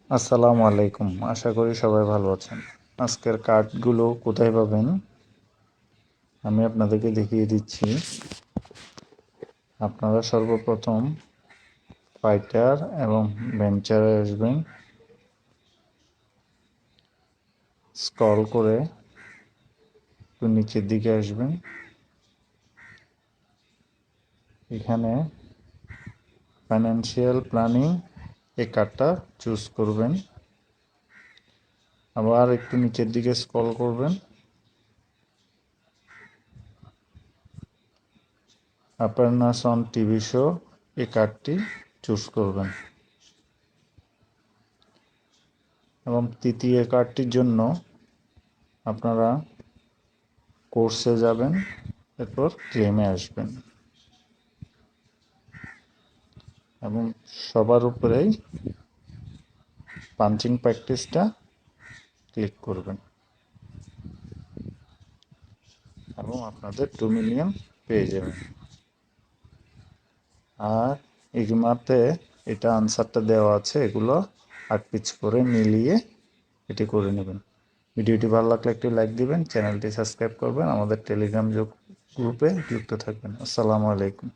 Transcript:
আসসালামু আলাইকুম। আশা করি সবাই ভালো আছেন। আজকের কার্ডগুলো কোথায় পাবেন আমি আপনাদেরকে দেখিয়ে দিচ্ছি। আপনারা সর্বপ্রথম ফাইটার এবং ভেঞ্চারে আসবেন। স্ক্রল করে একটু নিচের দিকে আসবেন। এখানে ফাইন্যান্সিয়াল প্ল্যানিং এই কার্ডটা চুজ করবেন। আবার একটু নিচের দিকে স্ক্রল করবেন। অ্যাওয়ারনেস অন টিভি শো এই কার্ডটি চুজ করবেন এবং তৃতীয় কার্ডটির জন্য আপনারা কোর্সে যাবেন, এরপর ক্লেমে আসবেন এবং সবার উপরেই পাঞ্চিং প্র্যাকটিসটা ক্লিক করবেন এবং আপনাদের 2 মিলিয়ন পেয়ে যাবেন। আর ইগমাতে এটা আনসারটা দেওয়া আছে, এগুলো আট পিচ করে মিলিয়ে এটি করে নেবেন। ভিডিওটি ভালো লাগলে একটি লাইক দিবেন, চ্যানেলটি সাবস্ক্রাইব করবেন, আমাদের টেলিগ্রাম গ্রুপে যুক্ত থাকবেন। আসসালামু আলাইকুম।